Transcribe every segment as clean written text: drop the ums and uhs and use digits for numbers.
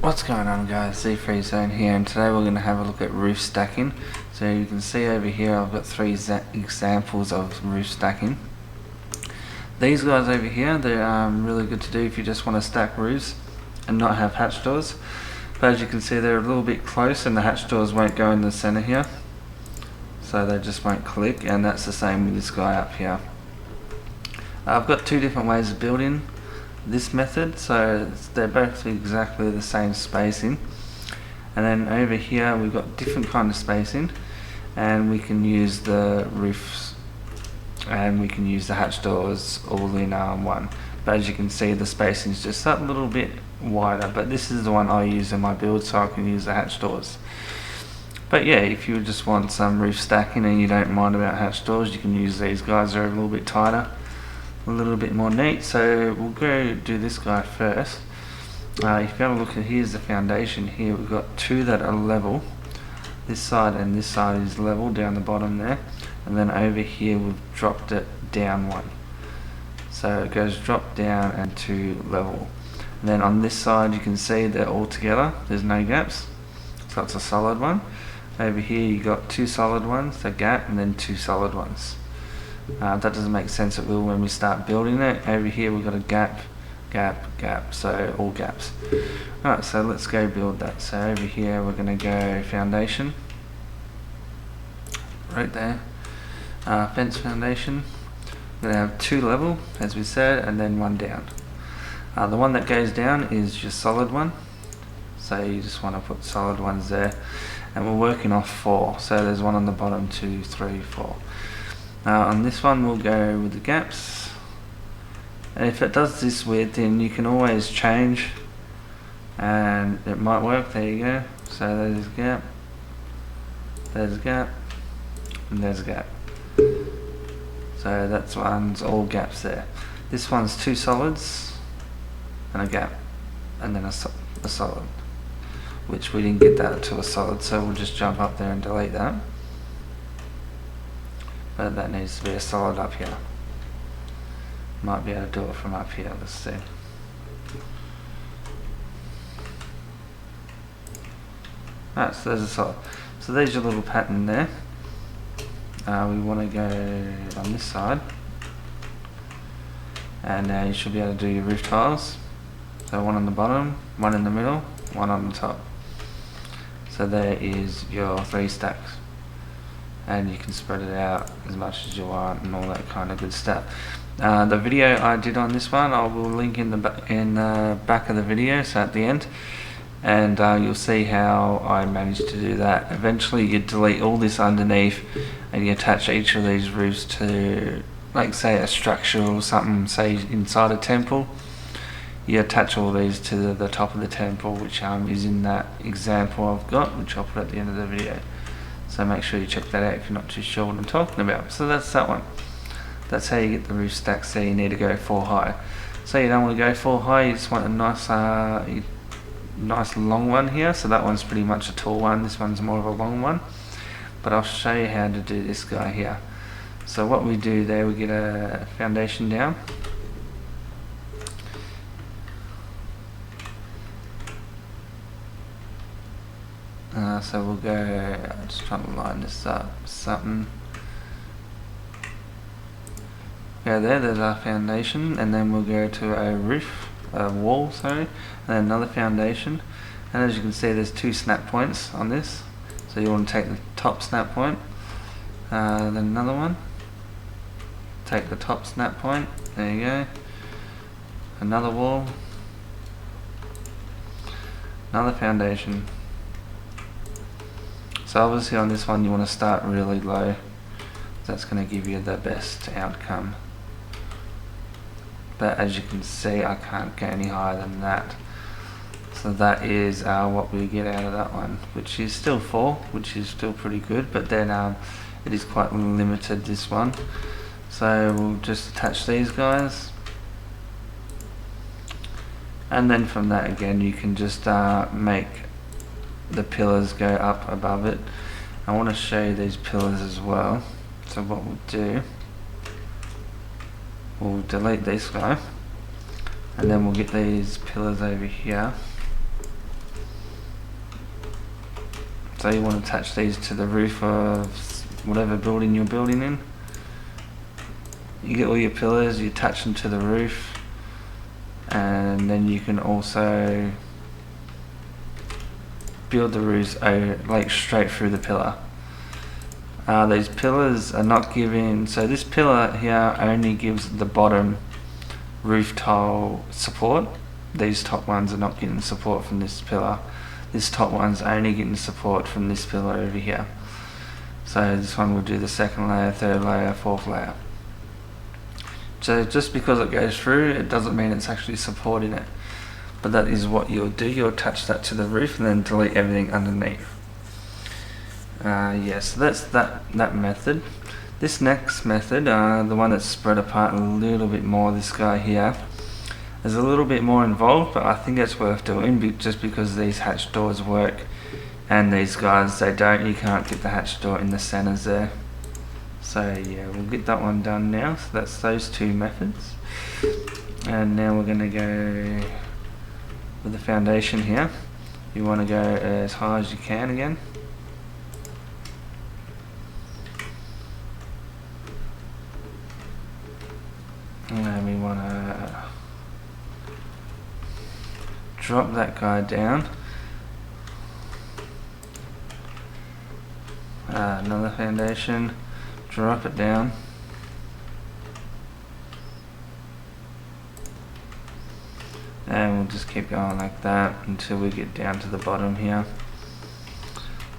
What's going on, guys? ZfreeZone here, and today we're going to have a look at roof stacking. So you can see over here I've got three examples of roof stacking. These guys over here, they're really good to do if you just want to stack roofs and not have hatch doors. But as you can see, they're a little bit close and the hatch doors won't go in the center here, so they just won't click, and that's the same with this guy up here. I've got two different ways of building this method, so they're both exactly the same spacing, and then over here we've got different kind of spacing, and we can use the roofs and we can use the hatch doors all in one. But as you can see, the spacing is just that little bit wider, but this is the one I use in my build, so I can use the hatch doors. But yeah, if you just want some roof stacking and you don't mind about hatch doors, you can use these guys. They're a little bit tighter, a little bit more neat. So we'll go do this guy first. If you have a look at, here's the foundation here. We've got two that are level. This side and this side is level down the bottom there, and then over here we've dropped it down one. So it goes drop down and to level. And then on this side you can see they're all together. There's no gaps, so it's a solid one. Over here you got two solid ones, a gap, and then two solid ones. That doesn't make sense, it will when we start building it. Over here we've got a gap, gap, gap, so all gaps. Alright, so let's go build that. So over here we're going to go foundation, right there, fence foundation. We're going to have two level, as we said, and then one down. The one that goes down is your solid one, so you just want to put solid ones there, and we're working off 4, so there's one on the bottom, 2, 3, 4. On this one we'll go with the gaps, and if it does this weird thing you can always change and it might work. There you go, so there's a gap, there's a gap, and there's a gap. So that's one's all gaps there. This one's two solids and a gap, and then a solid, which we didn't get that to a solid, so we'll just jump up there and delete that. But that needs to be a solid up here. Might be able to do it from up here, let's see. Alright, so there's a solid. So there's your little pattern there. We want to go on this side, and now you should be able to do your roof tiles. So one on the bottom, one in the middle, one on the top. So there is your 3 stacks, and you can spread it out as much as you want and all that kind of good stuff. The video I did on this one I will link in the back of the video, so at the end, and you'll see how I managed to do that. Eventually you delete all this underneath and you attach each of these roofs to, like, say a structure or something, say inside a temple. You attach all these to the top of the temple, which is in that example I've got, which I'll put at the end of the video. So make sure you check that out if you're not too sure what I'm talking about. So that's that one. That's how you get the roof stack. So you need to go 4 high. So you don't want to go 4 high, you just want a nice long one here. So that one's pretty much a tall one, this one's more of a long one. But I'll show you how to do this guy here. So what we do there, we get a foundation down. So we'll go, just trying to line this up, something. Go there, there's our foundation, and then we'll go to a roof, a wall, sorry, and then another foundation. And as you can see, there's 2 snap points on this. So you want to take the top snap point, then another one, take the top snap point, there you go, another wall, another foundation. So obviously on this one you want to start really low, that's going to give you the best outcome. But as you can see, I can't go any higher than that. So that is what we get out of that one, which is still 4, which is still pretty good, but then it is quite limited, this one. So we'll just attach these guys, and then from that again you can just make the pillars go up above it. I want to show you these pillars as well. So what we'll do, we'll delete this guy, and then we'll get these pillars over here, So you want to attach these to the roof of whatever building you're building in. You get all your pillars, you attach them to the roof, and then you can also build the roofs like straight through the pillar. These pillars are not giving, so this pillar here only gives the bottom roof tile support. These top ones are not getting support from this pillar. This top one's only getting support from this pillar over here. So this one will do the second layer, third layer, fourth layer. So just because it goes through, it doesn't mean it's actually supporting it. But that is what you'll do. You'll attach that to the roof and then delete everything underneath. So that's that method. This next method, the one that's spread apart a little bit more, this guy here, is a little bit more involved, but I think it's worth doing just because these hatch doors work and these guys, they don't. You can't get the hatch door in the centers there. So yeah, we'll get that one done now. So that's those two methods. And now we're going to go with the foundation here. You want to go as high as you can again. And then we want to drop that guy down. Another foundation. Drop it down. And we'll just keep going like that until we get down to the bottom here.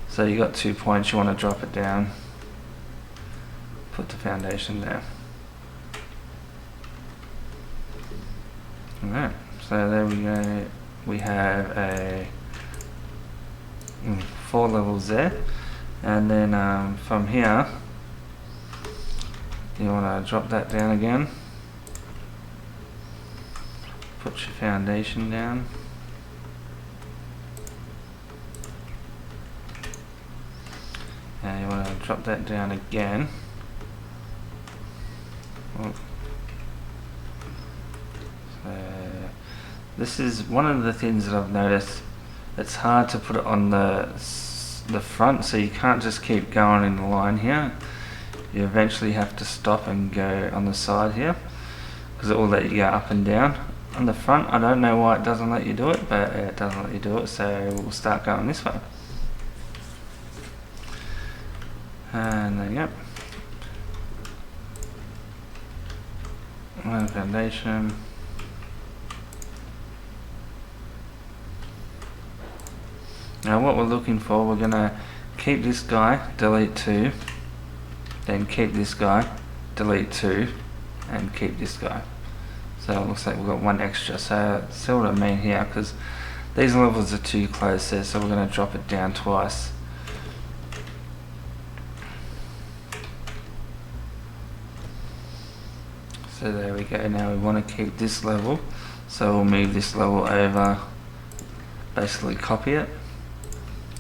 So you got 2 points, you want to drop it down, put the foundation there. Alright, so there we go. We have a 4 levels there, and then from here you want to drop that down again, put your foundation down, and you want to drop that down again. So this is one of the things that I've noticed. It's hard to put it on the front, so you can't just keep going in the line here. You eventually have to stop and go on the side here, because it will let you go up and down. On the front, I don't know why it doesn't let you do it, but it doesn't let you do it, so we'll start going this way. And there you go. And foundation. Now what we're looking for, we're going to keep this guy, delete 2, then keep this guy, delete 2, and keep this guy. So it looks like we've got 1 extra. So see what I mean here, because these levels are too close there, so we're going to drop it down twice. So there we go. Now we want to keep this level, so we'll move this level over, basically copy it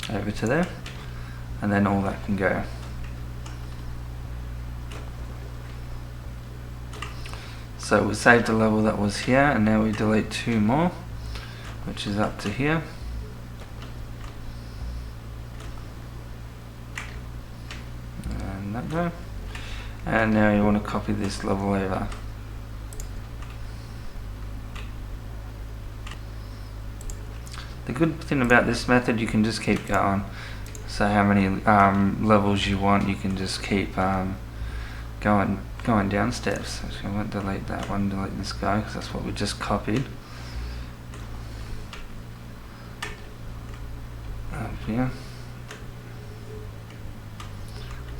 over to there, and then all that can go. So we saved the level that was here, and now we delete 2 more, which is up to here. And that go. And now you want to copy this level over. The good thing about this method, you can just keep going. So how many levels you want, you can just keep going down steps. Actually, I won't delete that one, delete this guy, because that's what we just copied. Up here.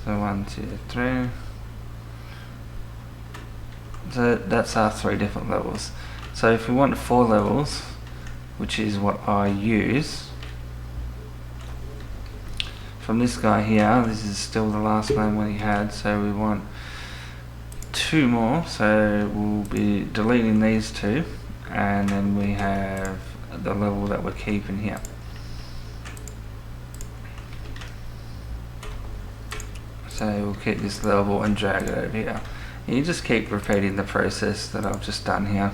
So 1, 2, 3. So that's our 3 different levels. So if we want 4 levels, which is what I use, from this guy here, this is still the last one we had, so we want 2 more, so we'll be deleting these 2, and then we have the level that we're keeping here. So we'll keep this level and drag it over here. And you just keep repeating the process that I've just done here,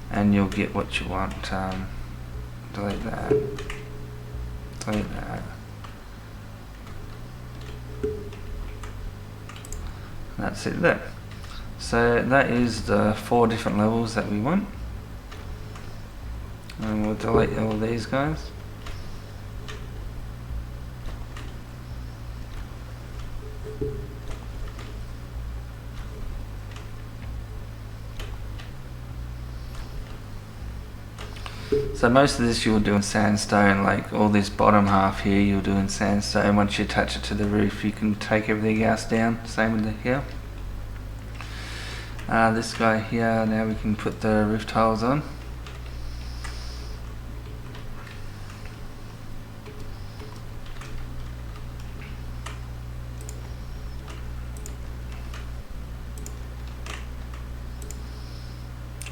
and you'll get what you want. Delete that, delete that, That's it there. So that is the 4 different levels that we want, and we'll delete all these guys. So most of this you'll do in sandstone, like all this bottom half here you'll do in sandstone. Once you attach it to the roof you can take everything else down, same with the here. This guy here, now we can put the roof tiles on.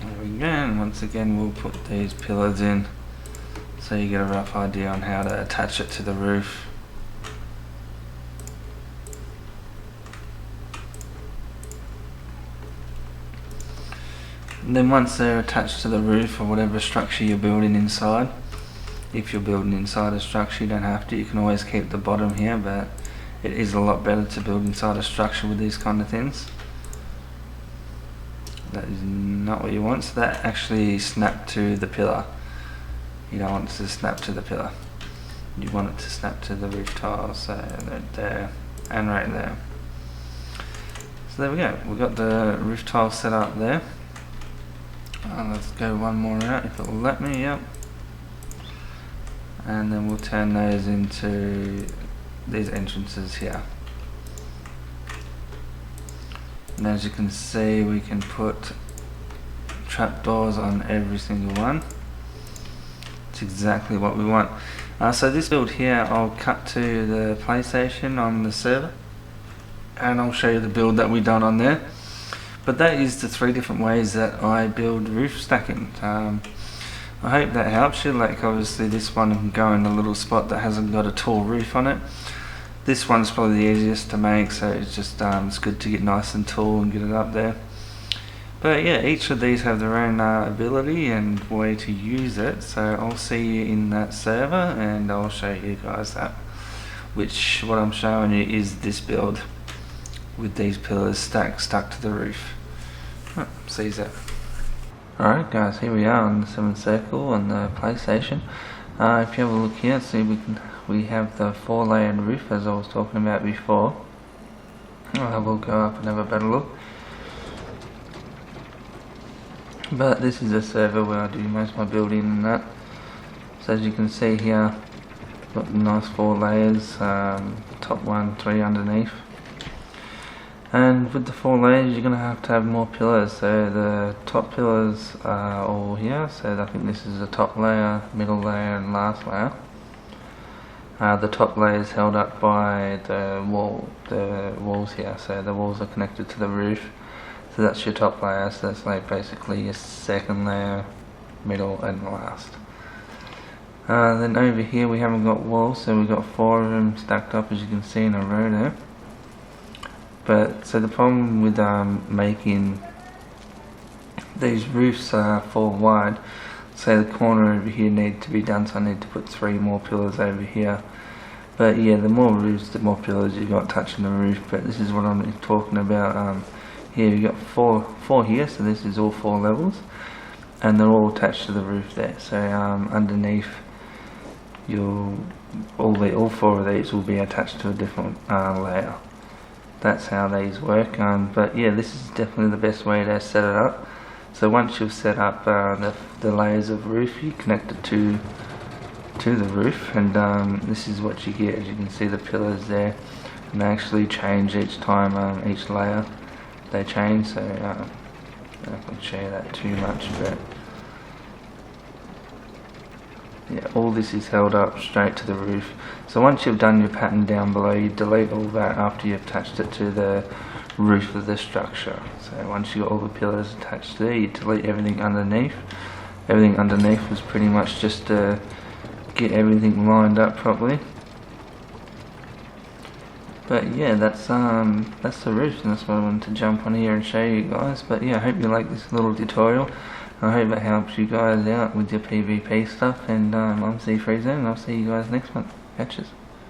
There we go, and once again we'll put these pillars in so you get a rough idea on how to attach it to the roof. And then once they're attached to the roof or whatever structure you're building inside, if you're building inside a structure you don't have to, you can always keep the bottom here, but it is a lot better to build inside a structure with these kind of things. That is not what you want, so that actually snap to the pillar. You don't want it to snap to the pillar. You want it to snap to the roof tiles, so right there and right there. So there we go, we've got the roof tile set up there. Let's go one more out if it will let me, yep. And then we'll turn those into these entrances here. And as you can see we can put trapdoors on every single one. It's exactly what we want. So this build here I'll cut to the PlayStation on the server and I'll show you the build that we done on there. But that is the 3 different ways that I build roof stacking. I hope that helps you. Like obviously this one can go in a little spot that hasn't got a tall roof on it. This one's probably the easiest to make, so it's just it's good to get nice and tall and get it up there. But yeah, each of these have their own ability and way to use it. So I'll see you in that server and I'll show you guys that. Which what I'm showing you is this build with these pillars stuck to the roof. Right, see that. Alright guys, here we are on the 7th circle on the PlayStation. If you have a look here, see we have the 4-layered roof as I was talking about before. We'll go up and have a better look. But this is a server where I do most of my building and that. So as you can see here, got the nice 4 layers, top 1, 3 underneath. And with the 4 layers you're going to have more pillars. So the top pillars are all here, so I think this is the top layer, middle layer and last layer. The top layer is held up by the walls here, so the walls are connected to the roof. So that's your top layer, so that's like basically your second layer, middle and last. Then over here we haven't got walls, so we've got 4 of them stacked up as you can see in a row there. But so the problem with making these roofs 4 wide, say the corner over here needs to be done, so I need to put 3 more pillars over here. But yeah, the more roofs, the more pillars you got touching the roof. But this is what I'm talking about. Here you got 4 here, so this is all 4 levels, and they're all attached to the roof there. So underneath, all 4 of these will be attached to a different layer. That's how these work. But yeah, this is definitely the best way to set it up. So once you've set up the layers of roof, you connect it to the roof, and this is what you get. As you can see, the pillars there, and they actually change each time, each layer they change. So I don't share that too much, but yeah, all this is held up straight to the roof. So once you've done your pattern down below, you delete all that after you've attached it to the roof of the structure. So once you got all the pillars attached there, you delete everything underneath. Everything underneath was pretty much just to get everything lined up properly. But yeah, that's the roof, and that's what I wanted to jump on here and show you guys. But yeah, I hope you like this little tutorial. I hope it helps you guys out with your PvP stuff, and I'm ZfreeZone, and I'll see you guys next month. Catches.